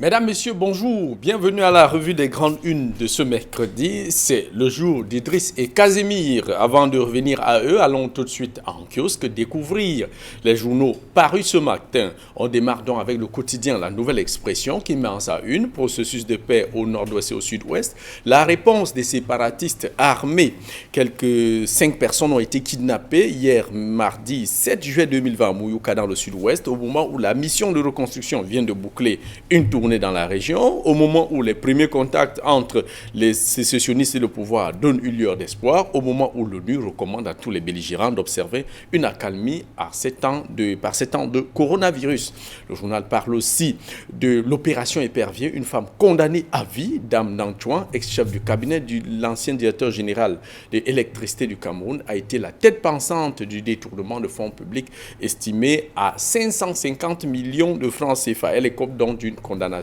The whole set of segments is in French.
Mesdames, Messieurs, bonjour. Bienvenue à la revue des grandes unes de ce mercredi. C'est le jour d'Idriss et Casimir. Avant de revenir à eux, allons tout de suite en kiosque découvrir les journaux parus ce matin. On démarre donc avec le quotidien La Nouvelle Expression qui met en sa une processus de paix au nord-ouest et au sud-ouest. La réponse des séparatistes armés. Quelques 5 personnes ont été kidnappées hier mardi 7 juillet 2020 à Mouyouka dans le sud-ouest au moment où la mission de reconstruction vient de boucler une tournée dans la région, au moment où les premiers contacts entre les sécessionnistes et le pouvoir donnent une lueur d'espoir, au moment où l'ONU recommande à tous les belligérants d'observer une accalmie par ces temps de coronavirus. Le journal parle aussi de l'opération Épervier, une femme condamnée à vie, Dame Nanchouan, ex-chef du cabinet de l'ancien directeur général de l'électricité du Cameroun, a été la tête pensante du détournement de fonds publics estimé à 550 millions de francs CFA. Elle écope donc d'une condamnation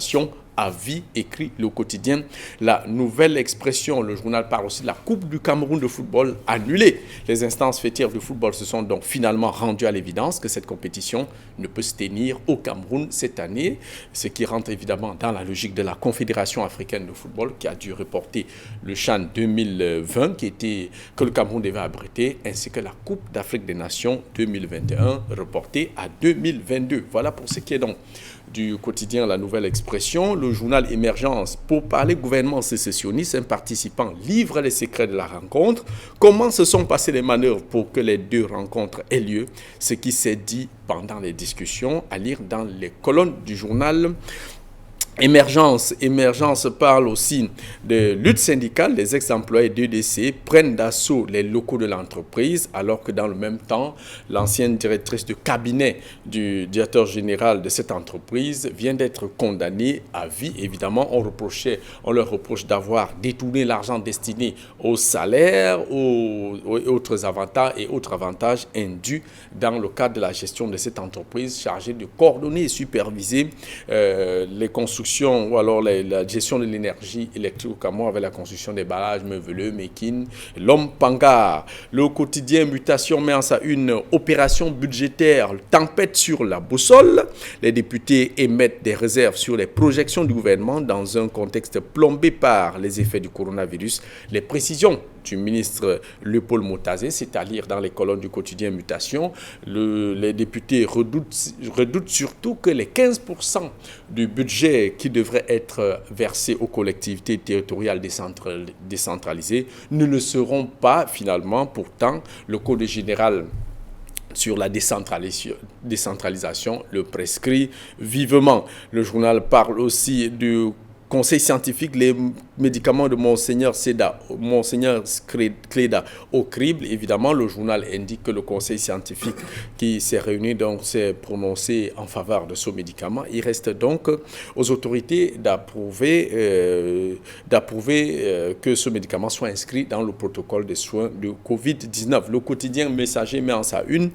à vie, écrit le quotidien La Nouvelle Expression. Le journal parle aussi de la Coupe du Cameroun de football annulée. Les instances fêtières du football se sont donc finalement rendues à l'évidence que cette compétition ne peut se tenir au Cameroun cette année, ce qui rentre évidemment dans la logique de la Confédération africaine de football qui a dû reporter le CHAN 2020 que le Cameroun devait abriter, ainsi que la Coupe d'Afrique des Nations 2021 reportée à 2022. Voilà pour ce qui est donc du quotidien La Nouvelle Expression. Le journal Émergence, pour parler gouvernement sécessionniste, un participant livre les secrets de la rencontre. Comment se sont passées les manœuvres pour que les deux rencontres aient lieu? Ce qui s'est dit pendant les discussions, à lire dans les colonnes du journal Émergence parle aussi de lutte syndicale. Les ex-employés d'EDC prennent d'assaut les locaux de l'entreprise, alors que dans le même temps, l'ancienne directrice de cabinet du directeur général de cette entreprise vient d'être condamnée à vie. Évidemment, on leur reproche d'avoir détourné l'argent destiné aux salaires, aux autres avantages indus dans le cadre de la gestion de cette entreprise chargée de coordonner et superviser les constructions ou alors la gestion de l'énergie électrique au Cameroun avec la construction des barrages Meveleux, Mekine, Lompanga. Le quotidien Mutation met en sa une opération budgétaire tempête sur la boussole. Les députés émettent des réserves sur les projections du gouvernement dans un contexte plombé par les effets du coronavirus. Les précisions du ministre Léopold Motazé, c'est à lire dans les colonnes du quotidien Mutation. Les députés redoutent surtout que les 15% du budget qui devrait être versé aux collectivités territoriales décentralisées ne le seront pas finalement. Pourtant, le Code général sur la décentralisation le prescrit vivement. Le journal parle aussi du conseil scientifique, les médicaments de Monseigneur Cléda au crible. Évidemment, le journal indique que le conseil scientifique qui s'est réuni donc s'est prononcé en faveur de ce médicament. Il reste donc aux autorités d'approuver que ce médicament soit inscrit dans le protocole de soins de Covid-19. Le quotidien Messager met en sa une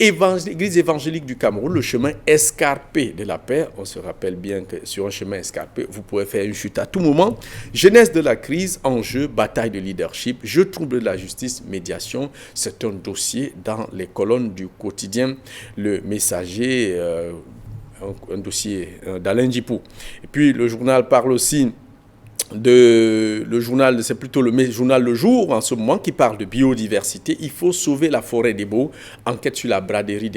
Église évangélique du Cameroun, le chemin escarpé de la paix. On se rappelle bien que sur un chemin escarpé, vous pouvez faire une chute à tout moment. Genèse de la crise, enjeu, bataille de leadership, jeu trouble de la justice, médiation. C'est un dossier dans les colonnes du quotidien Le Messager, un dossier d'Alain Djipou. Et puis le journal parle aussi c'est plutôt le journal Le Jour en ce moment qui parle de biodiversité. Il faut sauver la forêt des Baux. Enquête sur la braderie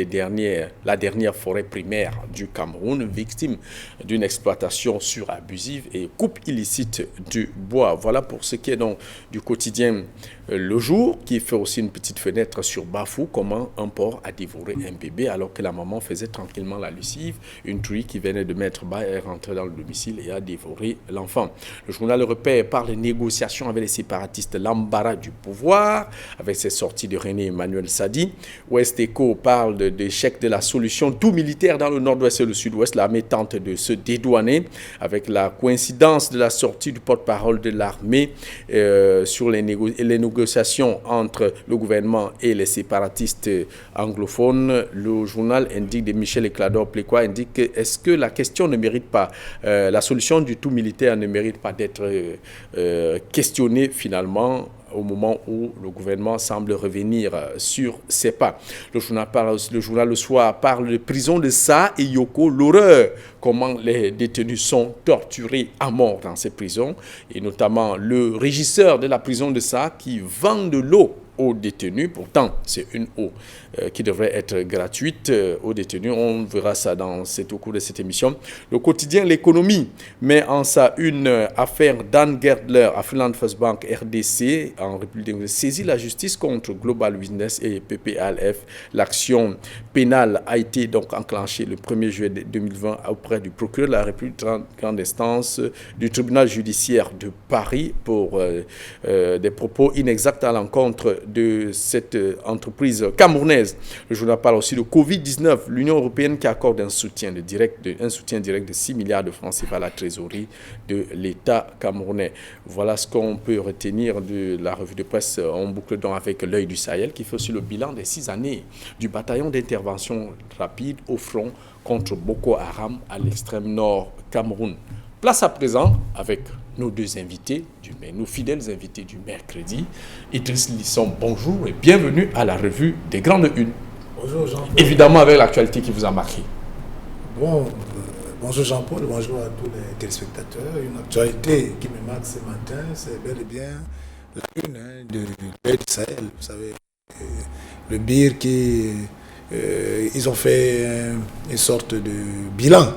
la dernière forêt primaire du Cameroun, victime d'une exploitation surabusive et coupe illicite du bois. Voilà pour ce qui est donc du quotidien Le Jour, qui fait aussi une petite fenêtre sur Bafou, comment un porc a dévoré un bébé alors que la maman faisait tranquillement la lessive. Une truie qui venait de mettre bas est rentrée dans le domicile et a dévoré l'enfant. Le journal Le Repère parle de négociations avec les séparatistes, l'embarras du pouvoir, avec ses sorties de René Emmanuel Sadi. Ouest Echo parle de l'échec de la solution tout militaire dans le nord-ouest et le sud-ouest. L'armée tente de se dédouaner avec la coïncidence de la sortie du porte-parole de l'armée sur les négociations entre le gouvernement et les séparatistes anglophones. Le journal indique de Michel Eclador Plécois indique est-ce que la question ne mérite pas, la solution du tout militaire ne mérite pas d'être être questionné finalement au moment où le gouvernement semble revenir sur ses pas. Le journal Le Soir parle de prison de Sa et Yoko, l'horreur, comment les détenus sont torturés à mort dans ces prisons, et notamment le régisseur de la prison de Sa qui vend de l'eau aux détenus. Pourtant, c'est une eau qui devrait être gratuite aux détenus. On verra ça au cours de cette émission. Le quotidien L'économie met en sa une affaire Dan Gerdler à Finland First Bank RDC en République démocratique saisit la justice contre Global Business et PPALF. L'action pénale a été donc enclenchée le 1er juillet 2020 auprès du procureur de la République grande instance du tribunal judiciaire de Paris pour des propos inexacts à l'encontre de cette entreprise camerounaise. Le journal parle aussi de Covid-19, l'Union européenne qui accorde un soutien direct de 6 milliards de francs CFA à la trésorerie de l'État camerounais. Voilà ce qu'on peut retenir de la revue de presse. On boucle donc avec l'œil du Sahel qui fait aussi le bilan des 6 années du bataillon d'intervention rapide au front contre Boko Haram à l'extrême nord Cameroun. Place à présent avec nos deux invités, nos fidèles invités du mercredi. Idriss Lisson, bonjour et bienvenue à la revue des Grandes Unes. Bonjour Jean-Paul. Évidemment avec l'actualité qui vous a marqué. Bonjour Jean-Paul, bonjour à tous les téléspectateurs. Une actualité qui me marque ce matin, c'est bel et bien la une de l'œil du Sahel. Vous savez, le BIR ils ont fait une sorte de bilan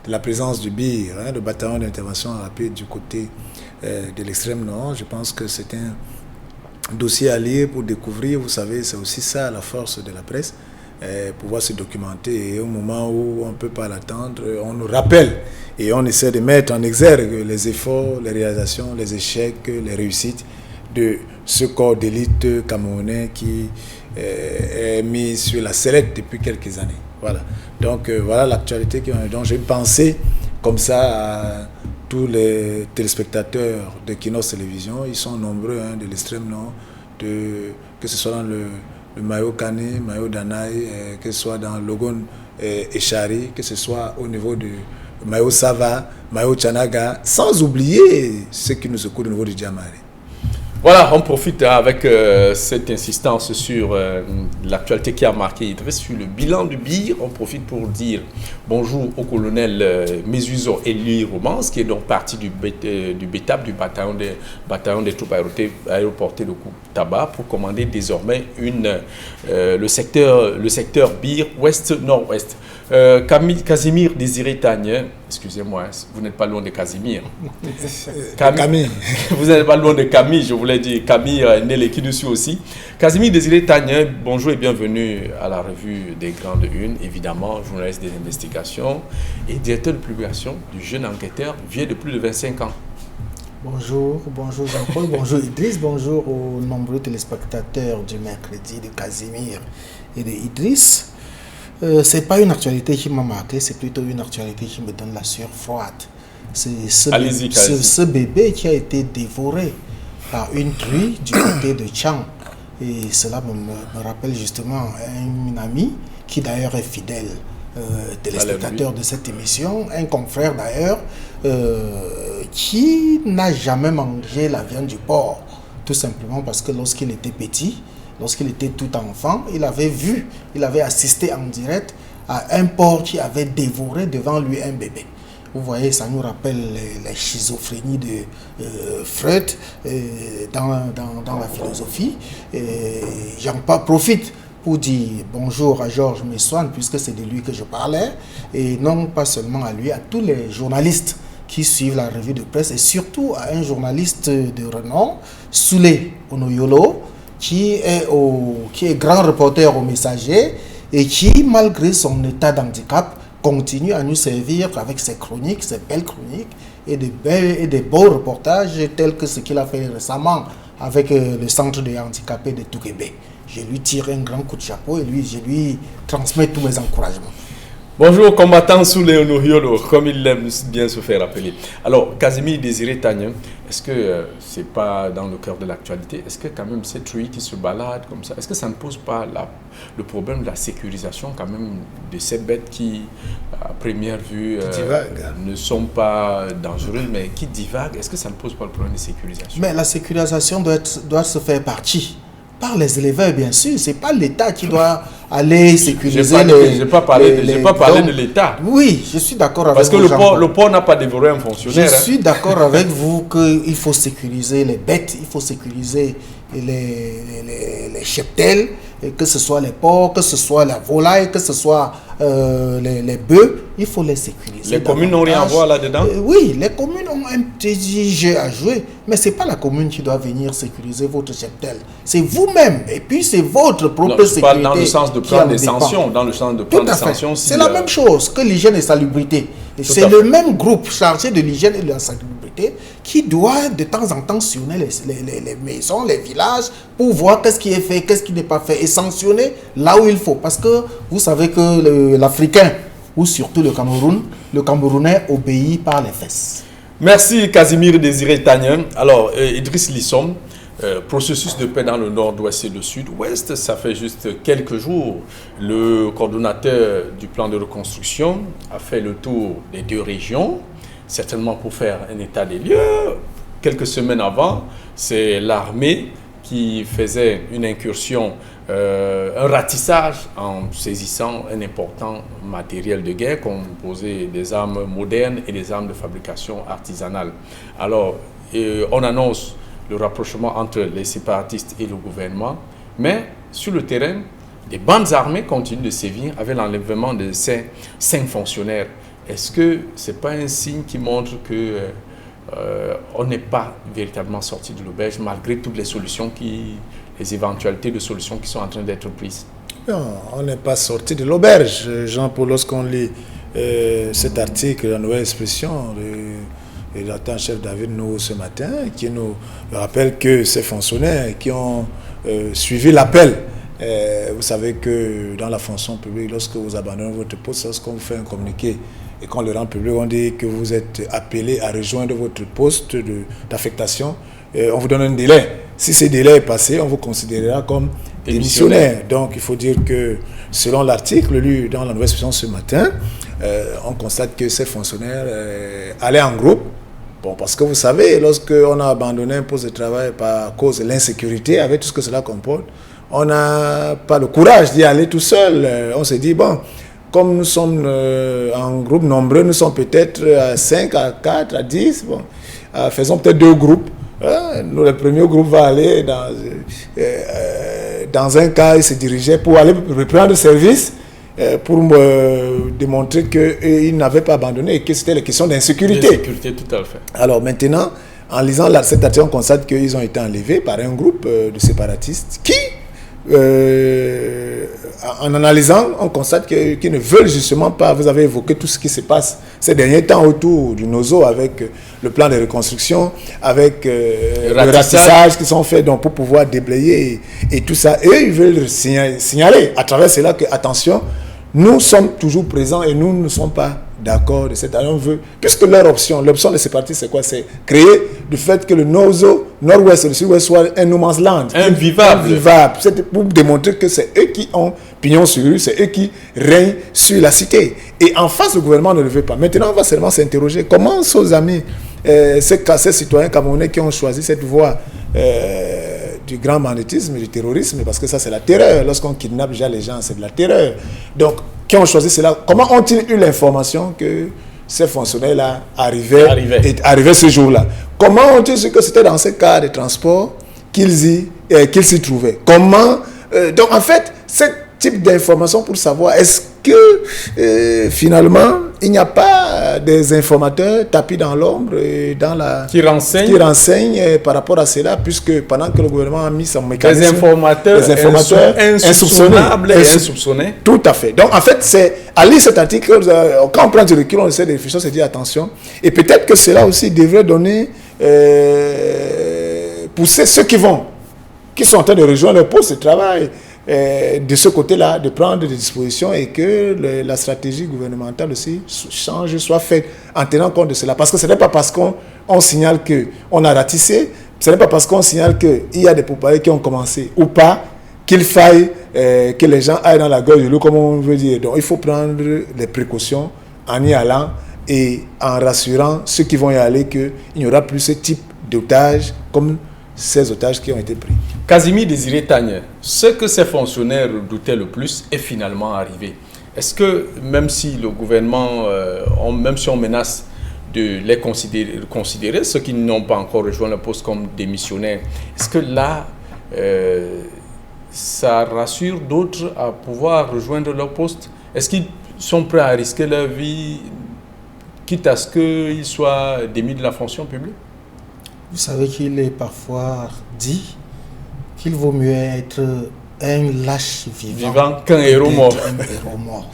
de la présence du BIR, le bataillon d'intervention rapide du côté de l'extrême nord. Je pense que c'est un dossier à lire pour découvrir. Vous savez, c'est aussi ça la force de la presse, pouvoir se documenter. Et au moment où on ne peut pas l'attendre, on nous rappelle et on essaie de mettre en exergue les efforts, les réalisations, les échecs, les réussites de ce corps d'élite camerounais qui est mis sur la sellette depuis quelques années. Voilà. Donc voilà l'actualité dont j'ai pensé comme ça à tous les téléspectateurs de Kinos Télévision. Ils sont nombreux de l'extrême nord, que ce soit dans le Mayo Kane, Mayo Danaï, que ce soit dans Logon et Chari, que ce soit au niveau de Mayo Sava, Mayo Tchanaga, sans oublier ceux qui nous écoutent au niveau du Djamari. Voilà, on profite avec cette insistance sur l'actualité qui a marqué Idriss, sur le bilan du BIR. On profite pour dire bonjour au colonel Mesuizo Eli Romance, qui est donc parti du BETAP, du bataillon des troupes aéroportées de Koutaba, pour commander désormais le secteur BIR ouest-nord-ouest. Casimir Désiré Tagnin, excusez-moi, vous n'êtes pas loin de Casimir. Camille. Vous n'êtes pas loin de Camille, je voulais dire Camille Nélé qui nous suit aussi. Casimir Désiré Tagnin, bonjour et bienvenue à la revue des Grandes Unes, évidemment, journaliste des investigations et directeur de publication du Jeune Enquêteur, vieux de plus de 25 ans. Bonjour Jean-Paul, bonjour Idriss, bonjour aux nombreux téléspectateurs du mercredi de Casimir et de Idriss. C'est pas une actualité qui m'a marqué, c'est plutôt une actualité qui me donne la sueur froide. C'est ce bébé qui a été dévoré par une truie du côté de Tchang. Et cela me rappelle justement un ami qui d'ailleurs est fidèle téléspectateur de cette émission, un confrère d'ailleurs qui n'a jamais mangé la viande du porc, tout simplement parce que lorsqu'il était petit, lorsqu'il était tout enfant, il avait assisté en direct à un porc qui avait dévoré devant lui un bébé. Vous voyez, ça nous rappelle la schizophrénie de Freud dans la philosophie. J'en profite pour dire bonjour à Georges Messoine, puisque c'est de lui que je parlais, et non pas seulement à lui, à tous les journalistes qui suivent la revue de presse, et surtout à un journaliste de renom, Soulé Onoyolo, qui est grand reporter au Messager et qui, malgré son état d'handicap, continue à nous servir avec ses chroniques, ses belles chroniques et des beaux reportages tels que ce qu'il a fait récemment avec le centre des handicapés de Touquébé. Je lui tire un grand coup de chapeau et je lui transmets tous mes encouragements. Bonjour, combattant sous Léono Yolo, comme il aime bien se faire appeler. Alors, Casimir Désiré Tagnen, est-ce que c'est pas dans le cœur de l'actualité? Est-ce que quand même cette truie qui se balade comme ça, est-ce que ça ne pose pas le problème de la sécurisation quand même de ces bêtes qui, à première vue, ne sont pas dangereuses, mais qui divaguent? Est-ce que ça ne pose pas le problème de sécurisation? Mais la sécurisation doit se faire par les éleveurs, bien sûr. Ce n'est pas l'État qui doit aller sécuriser Je n'ai pas parlé de l'État. Oui, je suis d'accord avec vous. Parce que le port n'a pas dévoré un fonctionnaire. Je suis d'accord avec vous qu'il faut sécuriser les bêtes, il faut sécuriser les cheptels, que ce soit les porcs, que ce soit la volaille, que ce soit les bœufs, il faut les sécuriser. Les communes n'ont rien à voir là-dedans? Oui, les communes ont un petit jeu à jouer, mais ce n'est pas la commune qui doit venir sécuriser votre cheptel. C'est vous-même, et puis c'est votre propre sécurité. Je parle dans le sens de prendre des sanctions. Dans le sens de prendre des sanctions. C'est la même chose que l'hygiène et salubrité. C'est le même groupe chargé de l'hygiène et de la salubrité qui doit de temps en temps sillonner les maisons, les villages, pour voir qu'est-ce qui est fait, qu'est-ce qui n'est pas fait, et sanctionner là où il faut. Parce que vous savez que l'Africain, ou surtout le Camerounais obéit par les fesses. Merci Casimir Désiré Tagnen. Alors, Idriss Lissom, processus de paix dans le nord-ouest et le sud-ouest, ça fait juste quelques jours. Le coordonnateur du plan de reconstruction a fait le tour des deux régions, certainement pour faire un état des lieux. Quelques semaines avant, c'est l'armée qui faisait une incursion, un ratissage en saisissant un important matériel de guerre composé des armes modernes et des armes de fabrication artisanale. Alors, on annonce le rapprochement entre les séparatistes et le gouvernement, mais sur le terrain, des bandes armées continuent de sévir avec l'enlèvement de ces 5 fonctionnaires. Est-ce que ce n'est pas un signe qui montre que on n'est pas véritablement sorti de l'auberge malgré toutes les solutions les éventualités de solutions qui sont en train d'être prises? Non, on n'est pas sorti de l'auberge. Jean-Paul, lorsqu'on lit cet article, la nouvelle expression de l'adjudant-chef David Nou ce matin, qui nous rappelle que ces fonctionnaires qui ont suivi l'appel, vous savez que dans la fonction publique, lorsque vous abandonnez votre poste, lorsqu'on vous fait un communiqué et qu'on le rend public, on dit que vous êtes appelé à rejoindre votre poste d'affectation, on vous donne un délai. Si ce délai est passé, on vous considérera comme démissionnaire. Donc il faut dire que selon l'article lu dans la nouvelle expression ce matin, on constate que ces fonctionnaires allaient en groupe. Bon, parce que vous savez, lorsqu'on a abandonné un poste de travail par cause de l'insécurité, avec tout ce que cela comporte, on n'a pas le courage d'y aller tout seul. On s'est dit, bon, comme nous sommes en groupe nombreux, nous sommes peut-être à 5, à 4, à 10, bon, faisons peut-être 2 groupes. Nous, le premier groupe va aller dans un cas, il se dirigeait pour aller reprendre service, pour me démontrer qu'ils n'avaient pas abandonné et que c'était la question d'insécurité. L'insécurité, tout à fait. Alors maintenant, en lisant cette article, on constate qu'ils ont été enlevés par un groupe de séparatistes qui, en analysant, on constate qu'ils ne veulent justement pas. Vous avez évoqué tout ce qui se passe ces derniers temps autour du NOZO avec le plan de reconstruction, avec le ratissage qui sont faits donc, pour pouvoir déblayer et tout ça. Et ils veulent signaler à travers cela que, attention, nous sommes toujours présents et nous ne sommes pas d'accord de cette année. On veut, puisque l'option de ces partis, c'est quoi? C'est créer du fait que le nord-ouest et le sud-ouest soient un no man's land. Invivable. C'est pour démontrer que c'est eux qui ont pignon sur rue, c'est eux qui règnent sur la cité. Et en face, le gouvernement ne le veut pas. Maintenant, on va seulement s'interroger comment ces amis, ces citoyens camerounais qui ont choisi cette voie du grand banditisme et du terrorisme, parce que ça, c'est la terreur. Lorsqu'on kidnappe déjà les gens, c'est de la terreur. Donc, qui ont choisi cela, comment ont-ils eu l'information que ces fonctionnaires-là arrivaient ce jour-là? Comment ont-ils su que c'était dans ces cas de transport qu'ils s'y trouvaient? Comment donc, en fait, ce type d'information pour savoir est-ce que finalement, il n'y a pas des informateurs tapis dans l'ombre qui renseignent par rapport à cela, puisque pendant que le gouvernement a mis son mécanisme, des informateurs insoupçonnables et insoupçonnés. Tout à fait. Donc en fait, c'est à lire cet article, quand on prend du recul, on essaie de réfléchir, on se dit attention. Et peut-être que cela aussi devrait donner, pousser ceux qui sont en train de rejoindre le poste de travail, de ce côté-là, de prendre des dispositions et que la stratégie gouvernementale aussi change, soit faite en tenant compte de cela. Parce que ce n'est pas parce qu'on signale qu'on a ratissé, ce n'est pas parce qu'on signale qu'il y a des pourparlers qui ont commencé ou pas, qu'il faille que les gens aillent dans la gorge de l'eau, comme on veut dire. Donc il faut prendre les précautions en y allant et en rassurant ceux qui vont y aller qu'il n'y aura plus ce type d'otages comme ces otages qui ont été pris. Casimir Désiré Tagne, ce que ces fonctionnaires doutaient le plus est finalement arrivé. Est-ce que même si le gouvernement, même si on menace de les considérer ceux qui n'ont pas encore rejoint le poste comme démissionnaires, est-ce que là, ça rassure d'autres à pouvoir rejoindre leur poste? Est-ce qu'ils sont prêts à risquer leur vie, quitte à ce qu'ils soient démis de la fonction publique? Vous savez qu'il est parfois dit qu'il vaut mieux être un lâche vivant qu'un héros mort.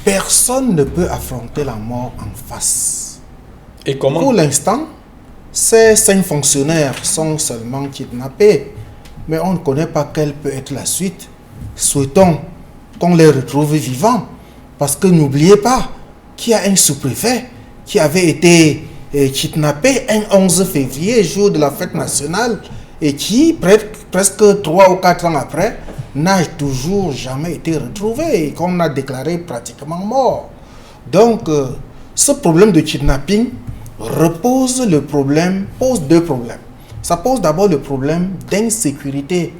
Personne ne peut affronter la mort en face. Et comment? Pour l'instant, ces 5 fonctionnaires sont seulement kidnappés, mais on ne connaît pas quelle peut être la suite. Souhaitons qu'on les retrouve vivants, parce que n'oubliez pas qu'il y a un sous-préfet qui avait été kidnappé un 11 février, jour de la fête nationale, et qui, presque 3 ou 4 ans après, n'a toujours jamais été retrouvé et qu'on a déclaré pratiquement mort. Donc, ce problème de kidnapping pose 2 problèmes. Ça pose d'abord le problème d'insécurité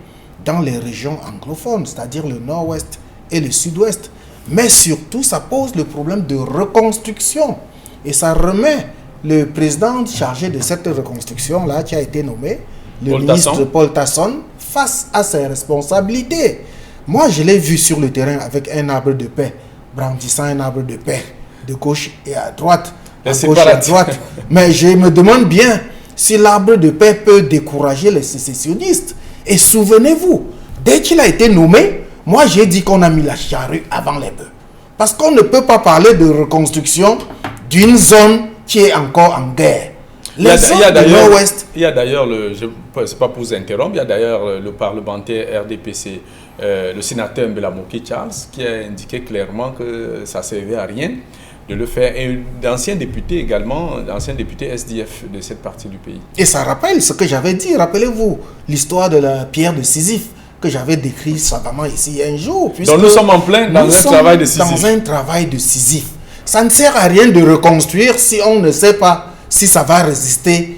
dans les régions anglophones, c'est-à-dire le nord-ouest et le sud-ouest. Mais surtout, ça pose le problème de reconstruction. Et ça remet le président chargé de cette reconstruction-là, qui a été nommé, le ministre Paul Tasson, face à ses responsabilités. Moi, je l'ai vu sur le terrain avec un arbre de paix, brandissant un arbre de paix de gauche et à droite. Mais je me demande bien si l'arbre de paix peut décourager les sécessionnistes. Et souvenez-vous, dès qu'il a été nommé, moi j'ai dit qu'on a mis la charrue avant les bœufs. Parce qu'on ne peut pas parler de reconstruction d'une zone qui est encore en guerre. Il y a d'ailleurs, c'est pas pour vous interrompre, il y a d'ailleurs le parlementaire RDPC, le sénateur Mbelamoki Charles, qui a indiqué clairement que ça ne servait à rien de le faire. Et d'anciens députés également, d'anciens députés SDF de cette partie du pays. Et ça rappelle ce que j'avais dit, rappelez-vous, l'histoire de la pierre de Sisyphe, que j'avais décrit savamment ici un jour. Donc nous sommes en plein dans un travail de Sisyphe. Dans un travail de Sisyphe. Ça ne sert à rien de reconstruire si on ne sait pas si ça va résister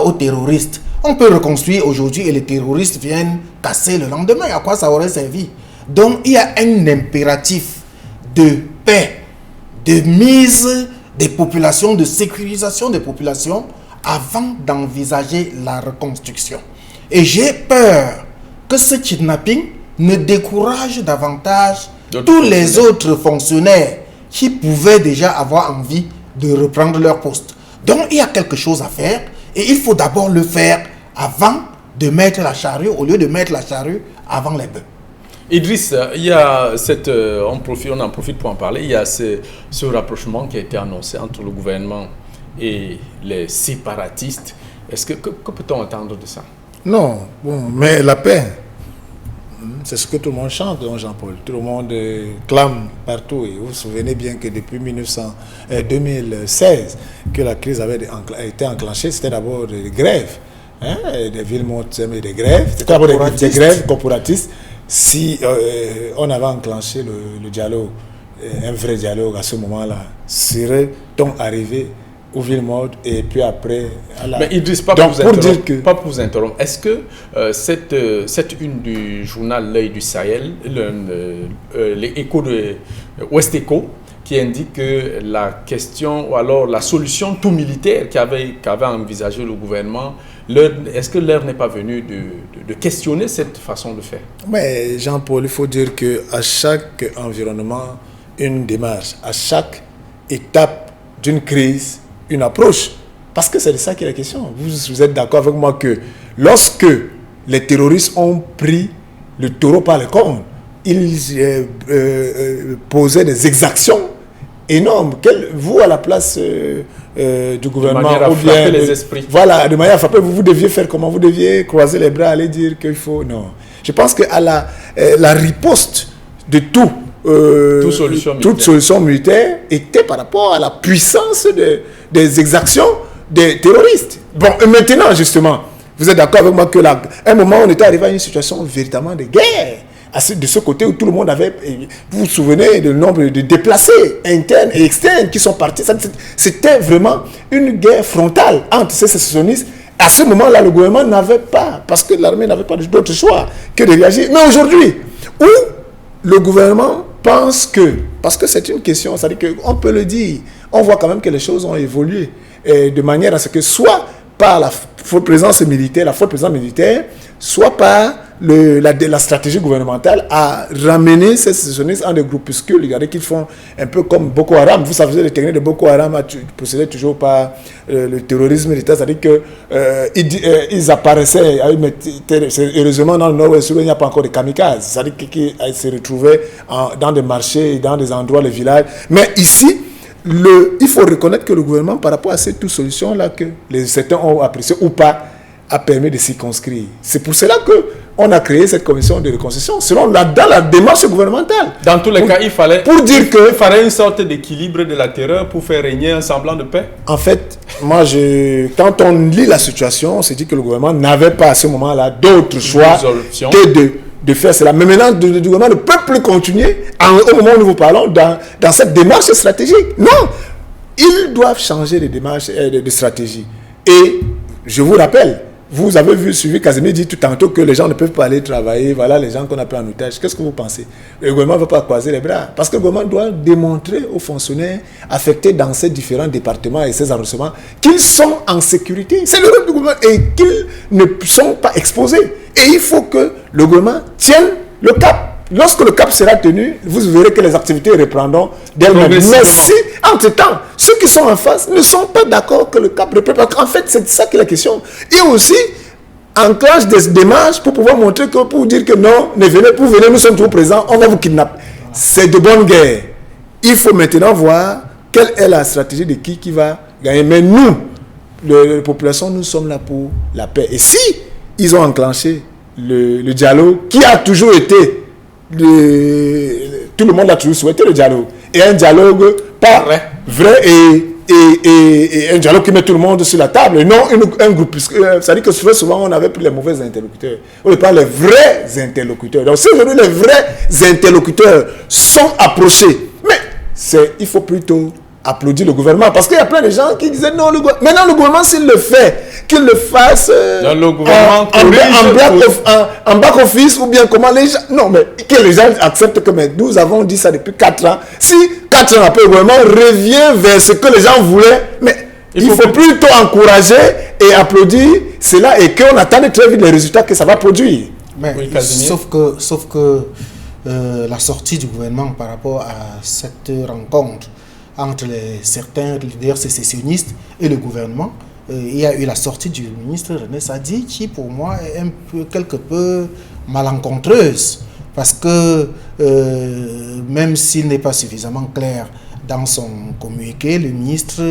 aux terroristes. On peut reconstruire aujourd'hui et les terroristes viennent casser le lendemain. À quoi ça aurait servi? Donc il y a un impératif de paix, de mise des populations, de sécurisation des populations avant d'envisager la reconstruction. Et j'ai peur que ce kidnapping ne décourage davantage tous les autres fonctionnaires qui pouvaient déjà avoir envie de reprendre leur poste. Donc il y a quelque chose à faire et il faut d'abord le faire avant de mettre la charrue, au lieu de mettre la charrue avant les bœufs. Idriss, il y a on en profite pour en parler, il y a ce rapprochement qui a été annoncé entre le gouvernement et les séparatistes. Est-ce que peut-on attendre de ça? Non, bon, mais la paix, c'est ce que tout le monde chante, Jean-Paul. Tout le monde clame partout. Et vous vous souvenez bien que depuis 2016, que la crise a été enclenchée, c'était d'abord des grèves. Des villes montent des grèves. C'était d'abord des grèves corporatistes. Si on avait enclenché le dialogue, un vrai dialogue à ce moment-là, serait-on arrivé au Villemode et puis après à la... Mais Idriss, pas pour vous interrompre, est-ce que cette une du journal L'Œil du Sahel, les échos de Ouest Echo, qui indique que la question, ou alors la solution tout militaire qu'avait envisagé le gouvernement, est-ce que l'heure n'est pas venue de questionner cette façon de faire? Mais Jean-Paul, il faut dire qu'à chaque environnement, une démarche, à chaque étape d'une crise, une approche. Parce que c'est de ça qu'il est la question. Vous êtes d'accord avec moi que lorsque les terroristes ont pris le taureau par les cornes, ils posaient des exactions énormes. Vous, à la place du gouvernement, de manière à frapper les esprits. Voilà, de manière à frapper, vous deviez faire comment? Vous deviez croiser les bras, aller dire qu'il faut... Non. Je pense qu'à la riposte de toute solution militaire était par rapport à la puissance des exactions des terroristes. Bon, et maintenant, justement, vous êtes d'accord avec moi que un moment, on était arrivé à une situation véritablement de guerre. De ce côté où tout le monde avait... Vous vous souvenez du nombre de déplacés internes et externes qui sont partis. C'était vraiment une guerre frontale entre ces sécessionnistes. À ce moment-là, le gouvernement n'avait pas, parce que l'armée n'avait pas d'autre choix que de réagir. Mais aujourd'hui, où le gouvernement pense que... Parce que c'est une question, c'est-à-dire qu'on peut le dire. On voit quand même que les choses ont évolué de manière à ce que soit par la forte présence militaire, soit par la stratégie gouvernementale à ramener ces sécessionnistes en des groupuscules. Regardez qu'ils font un peu comme Boko Haram. Vous savez, les techniques de Boko Haram procédaient toujours par le terrorisme militaire, c'est-à-dire qu'ils apparaissaient, heureusement dans le nord-ouest, il n'y a pas encore de kamikazes, c'est-à-dire qu'ils se retrouvaient dans des marchés, dans des endroits, les villages. Mais ici, il faut reconnaître que le gouvernement, par rapport à cette solution-là que certains ont apprécié ou pas, a permis de circonscrire. C'est pour cela qu'on a créé cette commission de reconstruction, dans la démarche gouvernementale. Dans tous les cas, il fallait une sorte d'équilibre de la terreur pour faire régner un semblant de paix. En fait, moi, quand on lit la situation, on se dit que le gouvernement n'avait pas à ce moment-là d'autre choix que de faire cela. Mais maintenant, le gouvernement ne peut plus continuer, au moment où nous vous parlons, dans cette démarche stratégique. Non, ils doivent changer de démarche, de stratégie. Et je vous rappelle, vous avez suivi Casimir dit tout tantôt que les gens ne peuvent pas aller travailler, voilà les gens qu'on a pris en otage. Qu'est-ce que vous pensez? Le gouvernement ne va pas croiser les bras. Parce que le gouvernement doit démontrer aux fonctionnaires affectés dans ces différents départements et ces arrondissements qu'ils sont en sécurité. C'est le rôle du gouvernement et qu'ils ne sont pas exposés. Et il faut que le gouvernement tienne le cap. Lorsque le cap sera tenu, vous verrez que les activités reprendront d'elles-mêmes. Mais si, entre-temps, ceux qui sont en face ne sont pas d'accord que le cap reprenne, parce qu'en fait, c'est ça qui est la question. Et aussi, enclenche des démarches pour pouvoir montrer que, pour dire que non, venez, nous sommes toujours présents, on va vous kidnapper. C'est de bonne guerre. Il faut maintenant voir quelle est la stratégie de qui va gagner. Mais nous, la population, nous sommes là pour la paix. Et si ils ont enclenché le dialogue qui a toujours été tout le monde a toujours souhaité le dialogue. Et un dialogue pas vrai et un dialogue qui met tout le monde sur la table. Et non un groupe. C'est-à-dire que souvent, on avait pris les mauvais interlocuteurs. On ne parle les vrais interlocuteurs. Donc, si aujourd'hui les vrais interlocuteurs sont approchés, mais il faut plutôt applaudir le gouvernement. Parce qu'il y a plein de gens qui disaient non, maintenant le gouvernement, s'il le fait, qu'il le fasse en back-office ou bien comment les gens... Non, mais que les gens acceptent que nous avons dit ça depuis 4 ans. Si 4 ans après, le gouvernement revient vers ce que les gens voulaient, mais il faut plutôt encourager et applaudir cela et qu'on attende très vite les résultats que ça va produire. Mais, sauf que la sortie du gouvernement par rapport à cette rencontre entre certains leaders sécessionnistes et le gouvernement, il y a eu la sortie du ministre René Sadi qui, pour moi, est quelque peu malencontreuse. Parce que, même s'il n'est pas suffisamment clair dans son communiqué, le ministre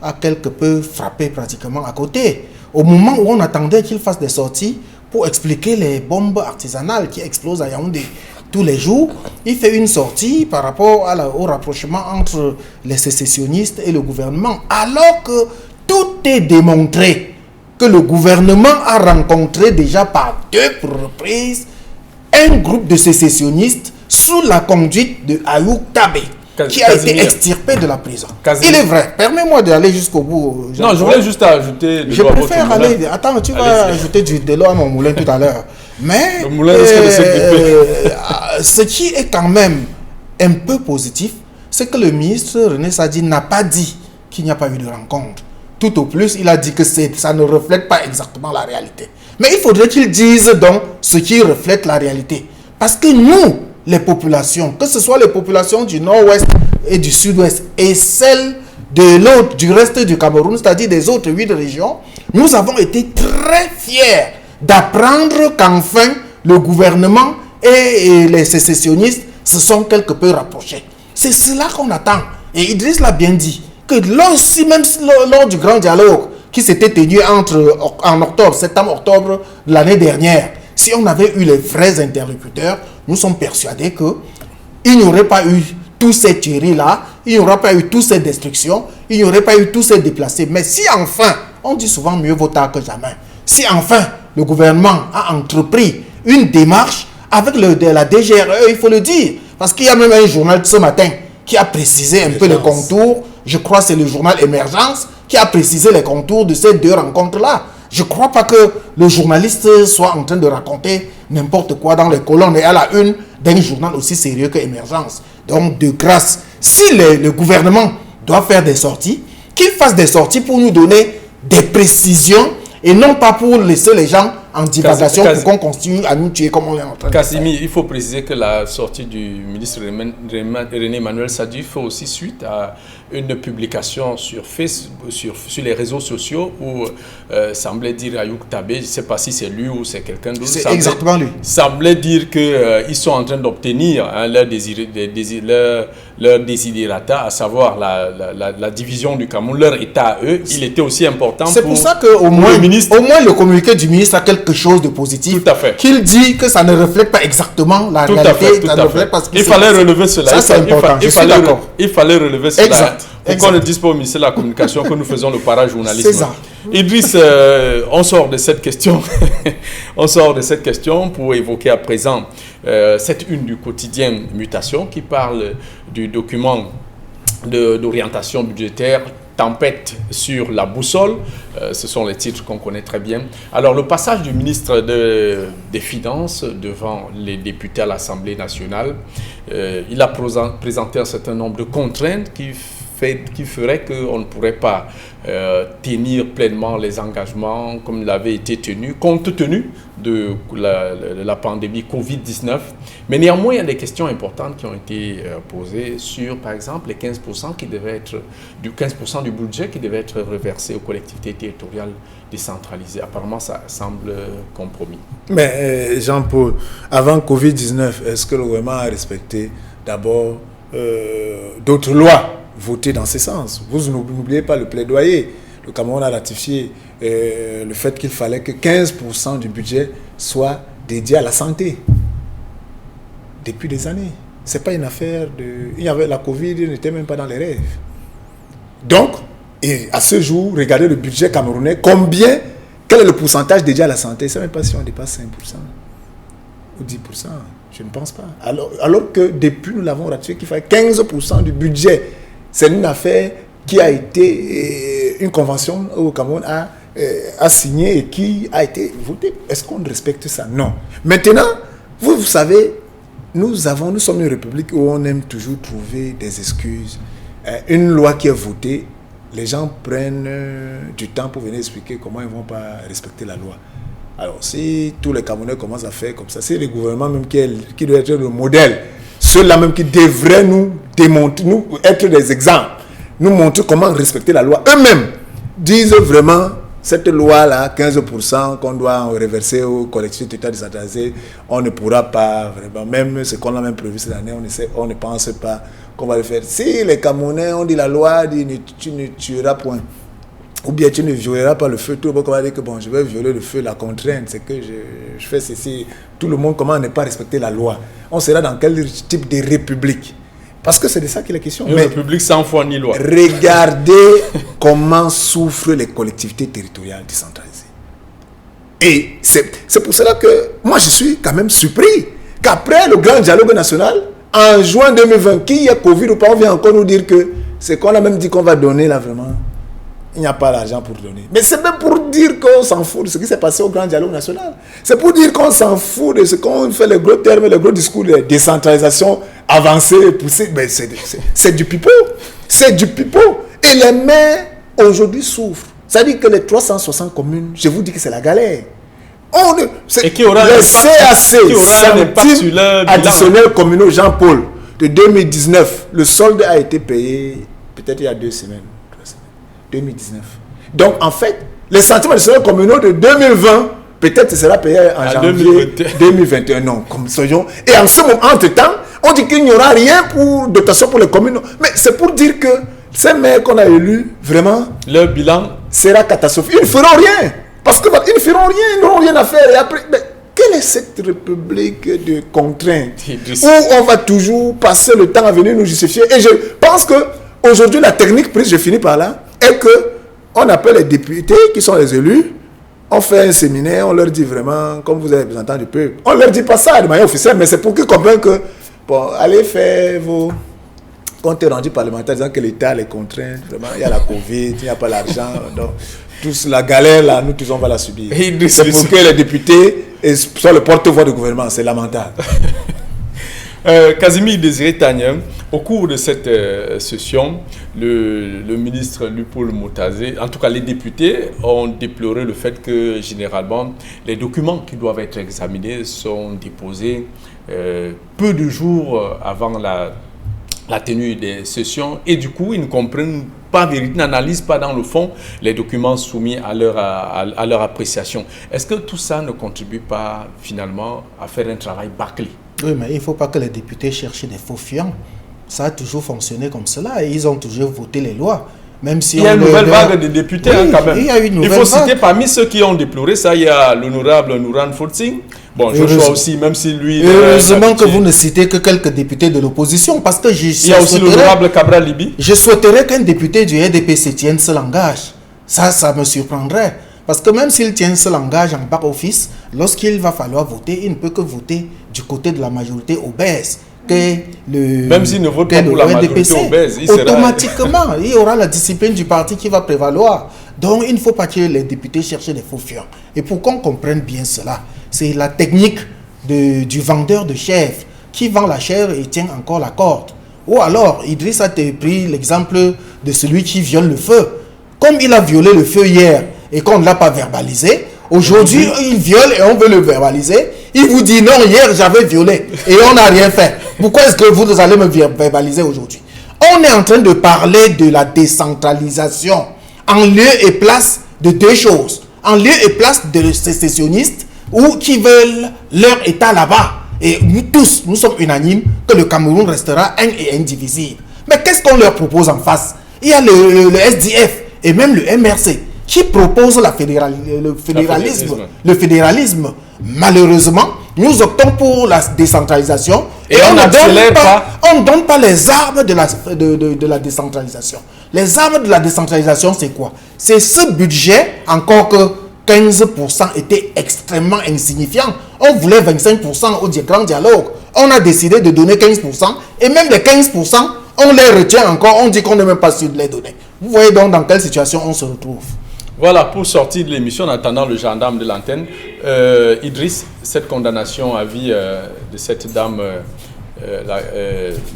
a quelque peu frappé pratiquement à côté. Au moment où on attendait qu'il fasse des sorties pour expliquer les bombes artisanales qui explosent à Yaoundé tous les jours, il fait une sortie par rapport au rapprochement entre les sécessionnistes et le gouvernement, alors que tout est démontré que le gouvernement a rencontré déjà par 2 reprises un groupe de sécessionnistes sous la conduite de Ayoub Tabé, qui a été extirpé de la prison. Il est vrai. Permets-moi d'aller jusqu'au bout. Non, je voulais juste ajouter... Je préfère aller... Attends, tu vas ajouter de l'eau à mon moulin tout à l'heure. Mais le moulin risque de s'éclipper. Ce qui est quand même un peu positif, c'est que le ministre René Sadi n'a pas dit qu'il n'y a pas eu de rencontre. Tout au plus, il a dit que ça ne reflète pas exactement la réalité. Mais il faudrait qu'il dise donc ce qui reflète la réalité. Parce que nous, les populations, que ce soit les populations du nord-ouest et du sud-ouest et celles du reste du Cameroun, c'est-à-dire des autres 8 régions, nous avons été très fiers d'apprendre qu'enfin le gouvernement et les sécessionnistes se sont quelque peu rapprochés. C'est cela qu'on attend. Et Idriss l'a bien dit, que même lors du grand dialogue qui s'était tenu en septembre-octobre de l'année dernière, Si on avait eu les vrais interlocuteurs, nous sommes persuadés qu'il n'y aurait pas eu tous ces tueries-là, il n'y aurait pas eu toutes ces destructions, il n'y aurait pas eu tous ces déplacés. Mais si enfin, on dit souvent mieux vaut tard que jamais, si enfin le gouvernement a entrepris une démarche avec la DGRE, il faut le dire, parce qu'il y a même un journal ce matin qui a précisé un peu les contours, je crois que c'est le journal Émergence, qui a précisé les contours de ces deux rencontres-là. Je ne crois pas que le journaliste soit en train de raconter n'importe quoi dans les colonnes et à la une d'un journal aussi sérieux que Émergence. Donc, de grâce, si le gouvernement doit faire des sorties, qu'il fasse des sorties pour nous donner des précisions et non pas pour laisser les gens en divagation pour qu'on continue à nous tuer comme on est en train de faire. Il faut préciser que la sortie du ministre René Emmanuel Sadi fait aussi suite à une publication sur Facebook, sur les réseaux sociaux où semblait dire Ayouk Tabé, je ne sais pas si c'est lui ou c'est quelqu'un d'autre. C'est exactement lui. Semblait dire qu'ils sont en train d'obtenir leur desiderata, à savoir la division du Cameroun, leur état à eux. Il était aussi important pour ça qu'au moins le communiqué du ministre a quelque chose de positif. Tout à fait. Qu'il dit que ça ne reflète pas exactement la réalité. Il fallait relever cela. Ça, c'est important. Il fallait relever cela. Exact. Pour qu'on ne dise pas au ministère de la Communication que nous faisons le parajournalisme. C'est ça. Idriss, on sort de cette question. On sort de cette question pour évoquer à présent cette une du quotidien Mutation qui parle du document d'orientation budgétaire Tempête sur la boussole. Ce sont les titres qu'on connaît très bien. Alors, le passage du ministre des Finances devant les députés à l'Assemblée nationale, il a présenté un certain nombre de contraintes qui ferait qu'on ne pourrait pas tenir pleinement les engagements comme il avait été tenu, compte tenu de la pandémie Covid-19. Mais néanmoins, il y a des questions importantes qui ont été posées sur, par exemple, les 15% qui devaient être, du 15% du budget qui devait être reversé aux collectivités territoriales décentralisées. Apparemment, ça semble compromis. Mais Jean-Paul, avant Covid-19, est-ce que le gouvernement a respecté d'abord d'autres lois votées dans ce sens? Vous n'oubliez pas le plaidoyer. Le Cameroun a ratifié le fait qu'il fallait que 15% du budget soit dédié à la santé. Depuis des années. Ce n'est pas une affaire de... La Covid n'était même pas dans les rêves. Donc, et à ce jour, regardez le budget camerounais. Quel est le pourcentage dédié à la santé? Je ne sais même pas si on dépasse 5% ou 10%. Je ne pense pas. Alors que depuis, nous l'avons ratifié qu'il fallait 15% du budget. C'est une affaire qui a été une convention au Cameroun a signé et qui a été votée. Est-ce qu'on respecte ça? Non. Maintenant, vous savez, nous sommes une république où on aime toujours trouver des excuses. Une loi qui est votée, les gens prennent du temps pour venir expliquer comment ils ne vont pas respecter la loi. Alors, si tous les Camerounais commencent à faire comme ça, c'est le gouvernement même qui doit être le modèle. Ceux-là même qui devraient nous démontrer, nous être des exemples, nous montrer comment respecter la loi. Eux-mêmes disent vraiment, cette loi-là, 15% qu'on doit reverser aux collectivités décentralisées, on ne pourra pas vraiment, même ce qu'on a même prévu cette année, on ne pense pas qu'on va le faire. Si les Camerounais ont dit la loi, dit tu ne tueras point, ou bien tu ne violeras pas le feu, tout le monde va dire que bon, je vais violer le feu, la contrainte, c'est que je fais ceci. Tout le monde, comment ne pas respecter la loi? On sera dans quel type de république? Parce que c'est de ça qu'il est question. Une république sans foi ni loi. Regardez comment souffrent les collectivités territoriales décentralisées. Et c'est pour cela que moi je suis quand même surpris qu'après le grand dialogue national, en juin 2020, qu'il y ait Covid ou pas, on vient encore nous dire que c'est qu'on a même dit qu'on va donner là vraiment. Il n'y a pas l'argent pour donner. Mais c'est même pour dire qu'on s'en fout de ce qui s'est passé au grand dialogue national. C'est pour dire qu'on s'en fout de ce qu'on fait, les gros termes, les gros discours de décentralisation avancée, poussée. Mais c'est du pipeau. C'est du pipeau. Et les maires, aujourd'hui, souffrent. Ça dit que les 360 communes, je vous dis que c'est la galère. Et qui aura les CAC, additionnels communaux Jean-Paul, de 2019, le solde a été payé peut-être il y a 2 semaines. 2019. Donc, en fait, les sentiments additionnels communaux de 2020, peut-être ce sera payé en janvier 2021. Non, comme soyons. Et en ce moment, entre-temps, on dit qu'il n'y aura rien pour dotation pour les communes. Mais c'est pour dire que ces maires qu'on a élus, vraiment, leur bilan sera catastrophique. Ils ne feront rien. Parce qu'ils ne feront rien, ils n'auront rien à faire. Et après, mais quelle est cette république de contrainte Idriss. où on va toujours passer le temps à venir nous justifier? Et je pense que aujourd'hui la technique prise, je finis par là, est que on appelle les députés qui sont les élus, on fait un séminaire, on leur dit vraiment, comme vous avez représentant du peuple, on leur dit pas ça de manière officielle, mais c'est pour qu'ils comprennent que, bon, allez faire vos comptes rendus parlementaires disant que l'État les contraint, vraiment, il y a la Covid, il n'y a pas l'argent, donc tous la galère là, nous tous on va la subir. C'est pour que les députés soient le porte-voix du gouvernement, c'est lamentable. Casimir Désiré Tagnin, au cours de cette session, le ministre Lupoul Moutazé, en tout cas les députés, ont déploré le fait que généralement les documents qui doivent être examinés sont déposés peu de jours avant la tenue des sessions et du coup ils ne comprennent pas, n'analysent pas dans le fond les documents soumis à leur appréciation. Est-ce que tout ça ne contribue pas finalement à faire un travail bâclé? Oui, mais il ne faut pas que les députés cherchent des faux fiants. Ça a toujours fonctionné comme cela et ils ont toujours voté les lois. Même si il y a une nouvelle vague de députés quand même. Il faut citer parmi ceux qui ont déploré ça, il y a l'honorable Nouran Fortsing. Bon, Joshua aussi, même si lui... Heureusement que vous ne citez que quelques députés de l'opposition, parce que il y a aussi l'honorable Cabral Libi. Je souhaiterais qu'un député du RDPC tienne ce langage. Ça me surprendrait. Parce que même s'il tient ce langage en back office, lorsqu'il va falloir voter, il ne peut que voter du côté de la majorité obèse. Même s'il ne vote pas pour la majorité obèse, automatiquement, il y aura la discipline du parti qui va prévaloir. Donc, il ne faut pas que les députés cherchent des faux fiants. Et pour qu'on comprenne bien cela, c'est la technique du vendeur de chèvre qui vend la chèvre et tient encore la corde. Ou alors, Idriss a pris l'exemple de celui qui viole le feu. Comme il a violé le feu hier et qu'on ne l'a pas verbalisé, aujourd'hui, il viole et on veut le verbaliser. Il vous dit non, hier j'avais violé et on n'a rien fait. Pourquoi est-ce que vous allez me verbaliser aujourd'hui? On est en train de parler de la décentralisation en lieu et place de deux choses. En lieu et place de sécessionnistes ou qui veulent leur État là-bas. Et nous tous, nous sommes unanimes que le Cameroun restera un et indivisible. Mais qu'est-ce qu'on leur propose en face? Il y a le SDF et même le MRC qui propose le fédéralisme. Malheureusement, nous optons pour la décentralisation et on ne donne pas les armes de la décentralisation. Les armes de la décentralisation, c'est quoi? C'est ce budget, encore que 15% était extrêmement insignifiant. On voulait 25% au grand dialogue. On a décidé de donner 15% et même les 15%, on les retient encore. On dit qu'on n'est même pas sûr de les donner. Vous voyez donc dans quelle situation on se retrouve. Voilà, pour sortir de l'émission, en attendant le gendarme de l'antenne, Idriss, cette condamnation à vie de cette dame, la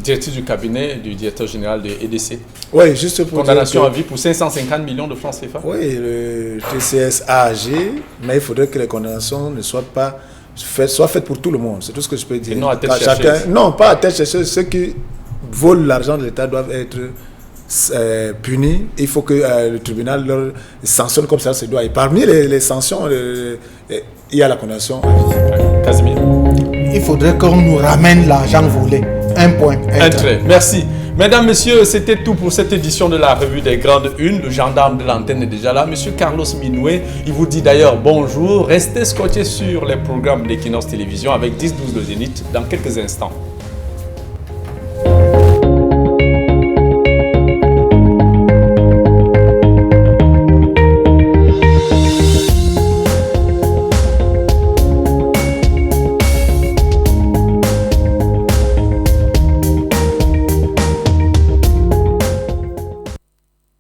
directrice du cabinet du directeur général de EDC. Oui, juste pour condamnation à vie pour 550 millions de francs CFA. Oui, le TCS a agi, mais il faudrait que les condamnations ne soient pas faites pour tout le monde. C'est tout ce que je peux dire. Et non à tête chercheuse. Non, pas à tête chercheuse. Ceux qui volent l'argent de l'État doivent être punis. Il faut que le tribunal leur sanctionne comme ça se doit. Et parmi les sanctions, il y a la condamnation à vie. Casimir. Il faudrait qu'on nous ramène l'argent volé. Un point. Un trait. Merci. Mesdames, Messieurs, c'était tout pour cette édition de la revue des Grandes Unes. Le gendarme de l'antenne est déjà là. Monsieur Carlos Minoué, il vous dit d'ailleurs bonjour. Restez scotchés sur les programmes d'Equinox Télévision avec 10-12 de Zénith dans quelques instants.